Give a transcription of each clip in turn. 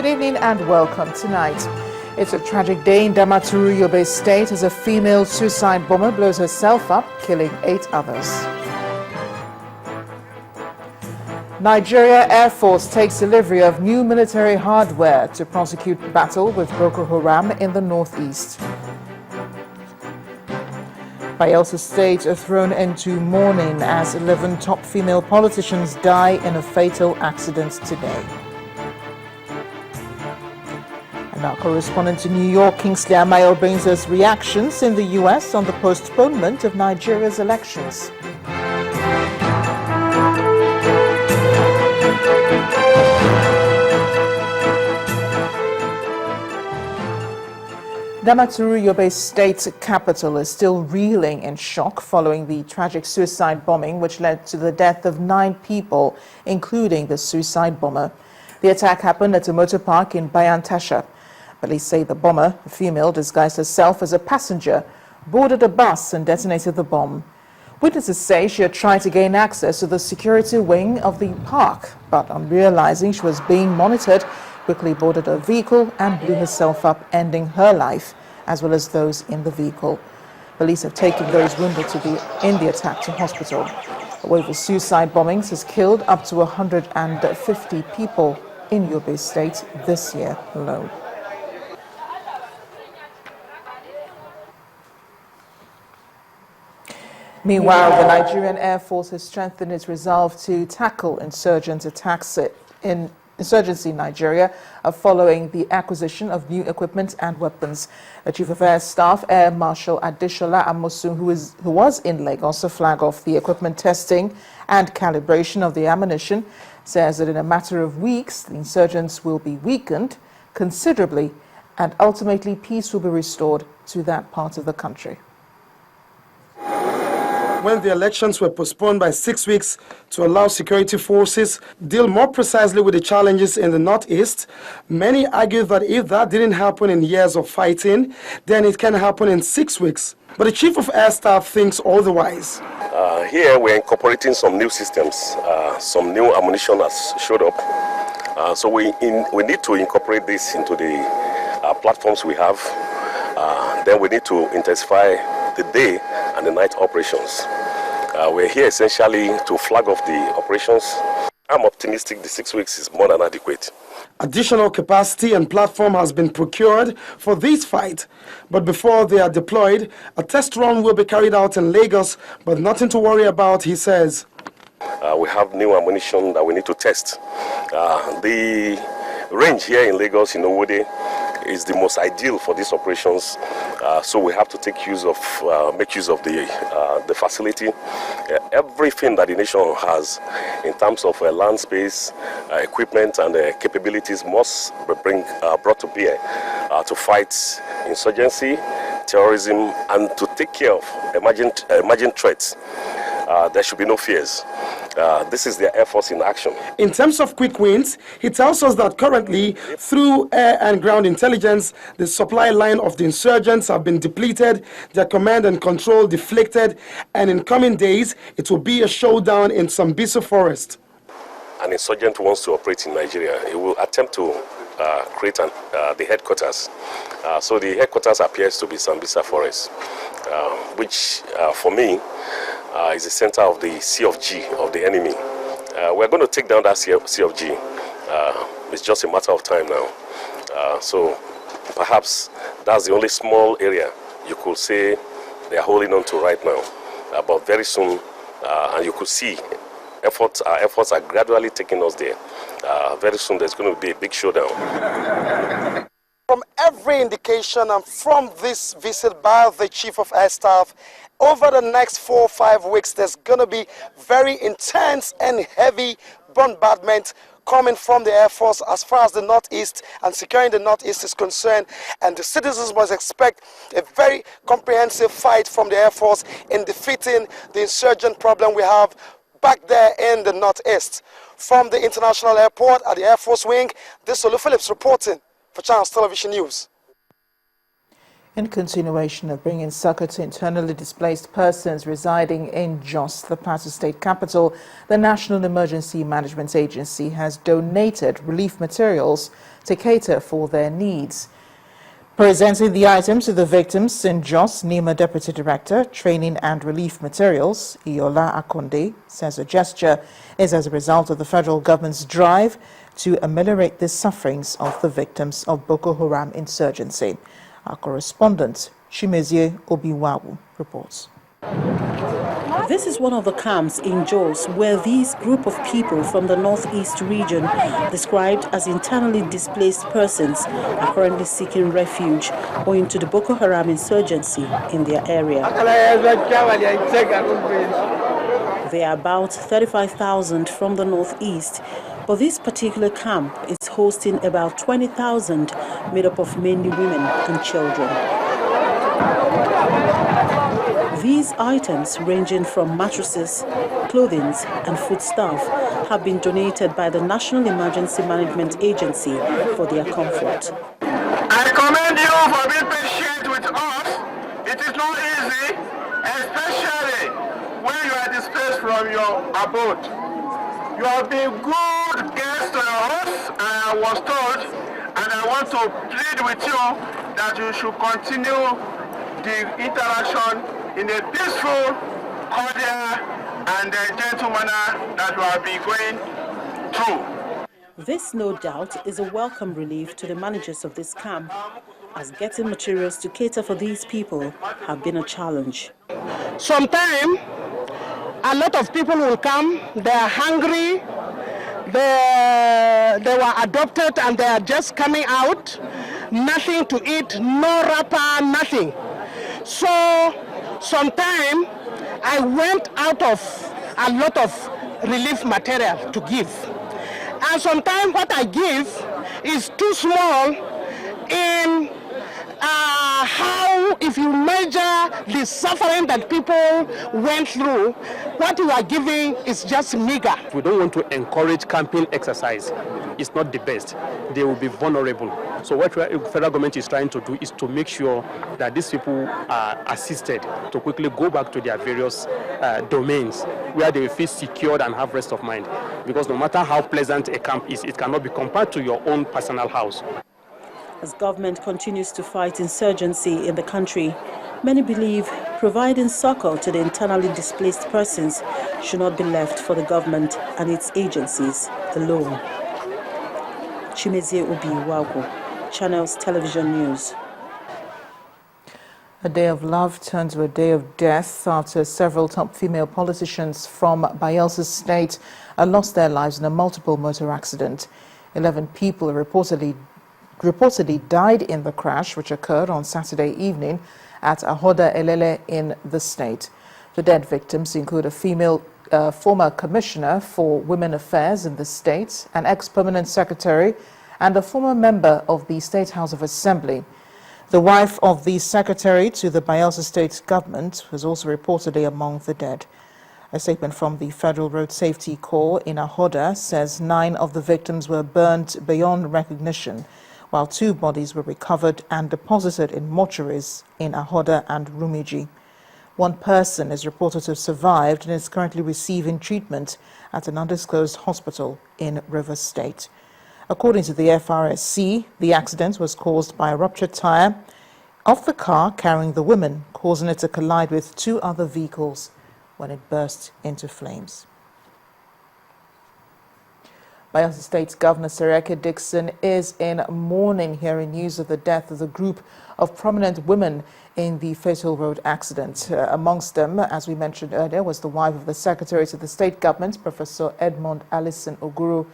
Good evening and welcome tonight. It's a tragic day in Damaturu, Yobe State, as a female suicide bomber blows herself up, killing 8 others. Nigeria Air Force takes delivery of new military hardware to prosecute battle with Boko Haram in the northeast. Bayelsa State are thrown into mourning as 11 top female politicians die in a fatal accident today. And our correspondent to New York, Kingsley Amayo, brings us reactions in the U.S. on the postponement of Nigeria's elections. Damaturu, Yobe State's capital, is still reeling in shock following the tragic suicide bombing which led to the death of 9 people, including the suicide bomber. The attack happened at a motor park in Bayantasha. Police say the bomber, a female disguised herself as a passenger, boarded a bus and detonated the bomb. Witnesses say she had tried to gain access to the security wing of the park, but on realizing she was being monitored, quickly boarded a vehicle and blew herself up, ending her life, as well as those in the vehicle. Police have taken those wounded in the attack to hospital. A wave of suicide bombings has killed up to 150 people in Yobe State this year alone. Meanwhile, the Nigerian Air Force has strengthened its resolve to tackle insurgent attacks in insurgency in Nigeria following the acquisition of new equipment and weapons. The Chief of Air Staff, Air Marshal Adeshola Amosun, who was in Lagos to flag off the equipment testing and calibration of the ammunition, says that in a matter of weeks, the insurgents will be weakened considerably and ultimately peace will be restored to that part of the country. When the elections were postponed by 6 weeks to allow security forces deal more precisely with the challenges in the northeast, many argue that if that didn't happen in years of fighting, then it can happen in 6 weeks. But the Chief of Air Staff thinks otherwise. Here we're incorporating some new systems, some new ammunition has showed up. So we need to incorporate this into the platforms we have. Then we need to intensify the day and the night operations. We're here essentially to flag off the operations. I'm optimistic the 6 weeks is more than adequate. Additional capacity and platform has been procured for this fight. But before they are deployed, a test run will be carried out in Lagos, but nothing to worry about, he says. We have new ammunition that we need to test. The range here in Lagos, in Yobe, is the most ideal for these operations, so we have to make use of the facility. Everything that the nation has in terms of land space, equipment and capabilities must be brought to bear to fight insurgency, terrorism, and to take care of emerging threats. There should be no fears. This is the Air Force in action. In terms of quick wins, he tells us that currently, through air and ground intelligence, the supply line of the insurgents have been depleted, their command and control deflected, and in coming days, it will be a showdown in Sambisa Forest. An insurgent wants to operate in Nigeria. He will attempt to create the headquarters. So the headquarters appears to be Sambisa Forest, which for me, is the center of the Sea of G of the enemy. We're going to take down that Sea of G. It's just a matter of time now. So perhaps that's the only small area you could say they are holding on to right now. But very soon, and you could see our efforts are gradually taking us there. Very soon there's going to be a big showdown. From every indication and from this visit by the Chief of Air Staff, over the next 4 or 5 weeks, there's going to be very intense and heavy bombardment coming from the Air Force as far as the Northeast and securing the Northeast is concerned. And the citizens must expect a very comprehensive fight from the Air Force in defeating the insurgent problem we have back there in the Northeast. From the International Airport at the Air Force Wing, this is Olu Phillips reporting for Channels Television News. In continuation of bringing succor to internally displaced persons residing in Jos, the Plateau State capital, the National Emergency Management Agency has donated relief materials to cater for their needs. Presenting the items to the victims in Jos, NEMA Deputy Director, Training and Relief Materials, Iola Akonde, says the gesture is as a result of the federal government's drive to ameliorate the sufferings of the victims of Boko Haram insurgency. Our correspondent, Chimezie Obiwawu, reports. This is one of the camps in Jos where these group of people from the northeast region, described as internally displaced persons, are currently seeking refuge owing to the Boko Haram insurgency in their area. There are about 35,000 from the northeast, but this particular camp is hosting about 20,000, made up of mainly women and children. These items, ranging from mattresses, clothing, and foodstuff, have been donated by the National Emergency Management Agency for their comfort. I commend you for being patient with us. It is not easy, especially when you are displaced from your abode. You have been good guests to us, and I was told, and I want to plead with you that you should continue the interaction in a peaceful, cordial, and gentle manner that you have been going through. This, no doubt, is a welcome relief to the managers of this camp, as getting materials to cater for these people have been a challenge. Sometimes a lot of people will come, they are hungry, they were adopted and they are just coming out, nothing to eat, no wrapper, nothing. So sometimes I went out of a lot of relief material to give. And sometimes what I give is too small in how, if you measure the suffering that people went through, what you are giving is just meager. We don't want to encourage camping exercise. It's not the best. They will be vulnerable. So what the federal government is trying to do is to make sure that these people are assisted to quickly go back to their various domains where they will feel secured and have rest of mind. Because no matter how pleasant a camp is, it cannot be compared to your own personal house. As government continues to fight insurgency in the country, many believe providing succor to the internally displaced persons should not be left for the government and its agencies alone. Chimezie Obiwawu, Channels Television News. A day of love turned to a day of death after several top female politicians from Bayelsa State lost their lives in a multiple motor accident. 11 people reportedly died in the crash, which occurred on Saturday evening at Ahoda Elele in the state. The dead victims include a female former commissioner for women affairs in the state, an ex-permanent secretary, and a former member of the State House of Assembly. The wife of the secretary to the Bayelsa State government was also reportedly among the dead. A statement from the Federal Road Safety Corps in Ahoda says 9 of the victims were burned beyond recognition, while 2 bodies were recovered and deposited in mortuaries in Ahoda and Rumiji. 1 person is reported to have survived and is currently receiving treatment at an undisclosed hospital in Rivers State. According to the FRSC, the accident was caused by a ruptured tire of the car carrying the women, causing it to collide with 2 other vehicles when it burst into flames. Bayelsa State Governor Sereke Dixon is in mourning, hearing news of the death of the group of prominent women in the fatal road accident. Amongst them, as we mentioned earlier, was the wife of the Secretary to the State Government, Professor Edmond Alison Oguru.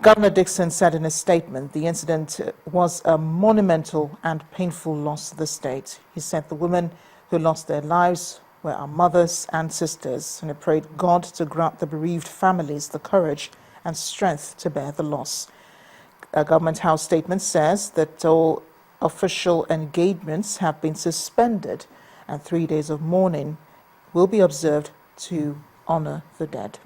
Governor Dixon said in a statement the incident was a monumental and painful loss to the state. He said the women who lost their lives were our mothers and sisters, and he prayed God to grant the bereaved families the courage and strength to bear the loss. A Government House statement says that all official engagements have been suspended and 3 days of mourning will be observed to honor the dead.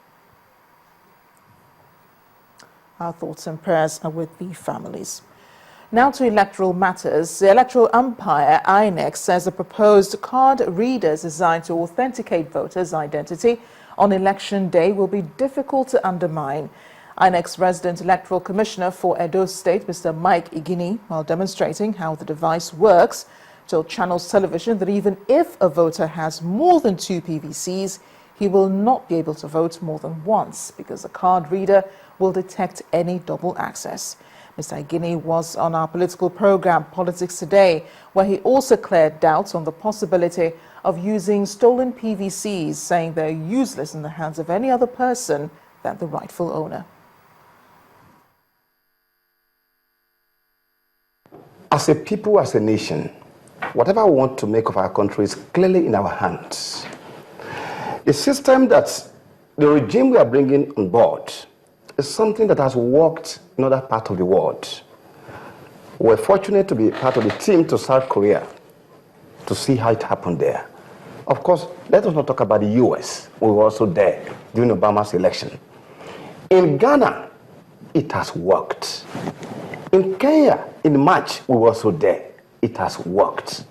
Our thoughts and prayers are with the families. Now to electoral matters. The electoral umpire, INEC, says the proposed card readers designed to authenticate voters' identity on election day will be difficult to undermine. INEC's resident electoral commissioner for Edo State, Mr. Mike Igini, while demonstrating how the device works, told Channels Television that even if a voter has more than 2 PVCs, he will not be able to vote more than once because the card reader will detect any double access. Mr. Igini was on our political program, Politics Today, where he also cleared doubts on the possibility of using stolen PVCs, saying they're useless in the hands of any other person than the rightful owner. As a people, as a nation, whatever we want to make of our country is clearly in our hands. The system that the regime we are bringing on board is something that has worked in other parts of the world. We're fortunate to be part of the team to South Korea to see how it happened there. Of course, let us not talk about the US. We were also there during Obama's election. In Ghana, it has worked. In Kenya, in March, we were also there. It has worked.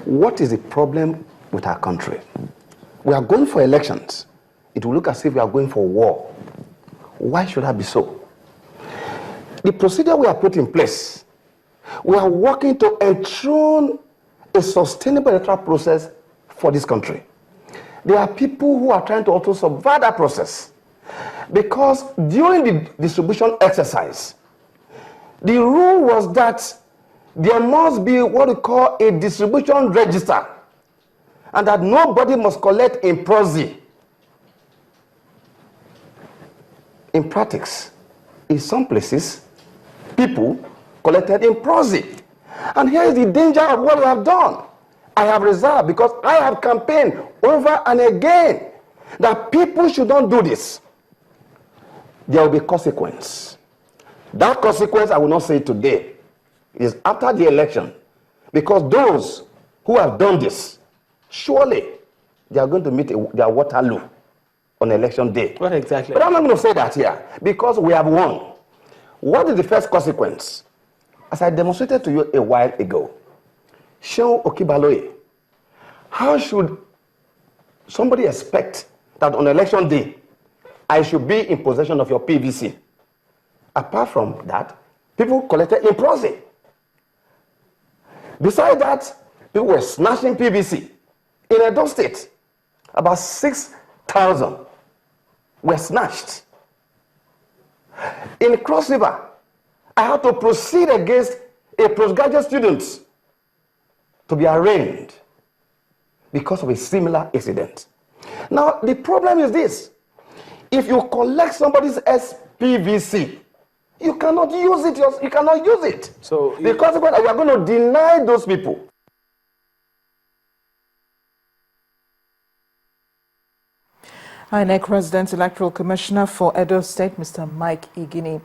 What is the problem with our country? We are going for elections. It will look as if we are going for war. Why should that be so? The procedure we have put in place, we are working to enthrone a sustainable electoral process for this country. There are people who are trying to also subvert that process because during the distribution exercise, the rule was that there must be what we call a distribution register and that nobody must collect in proxy. In practice, in some places, people collected in proxy. And here is the danger of what we have done. I have reserved because I have campaigned over and again that people should not do this. There will be consequence. That consequence, I will not say today, is after the election. Because those who have done this, surely they are going to meet their Waterloo on election day. What exactly? But I'm not going to say that here because we have won. What is the first consequence? As I demonstrated to you a while ago, Shehu Okibaloye, how should somebody expect that on election day I should be in possession of your PVC? Apart from that, people collected in proxy. Besides that, people were snatching PVC. In Edo State, about 6,000 were snatched. In Cross River, I had to proceed against a postgraduate student to be arraigned because of a similar incident. Now, the problem is this. If you collect somebody's SPVC, you cannot use it. You cannot use it. So the consequence, you are going to deny those people. INEC Resident Electoral Commissioner for Edo State, Mr. Mike Igini.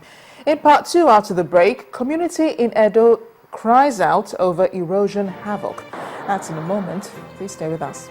In part 2, after the break, community in Edo cries out over erosion havoc. That's in a moment. Please stay with us.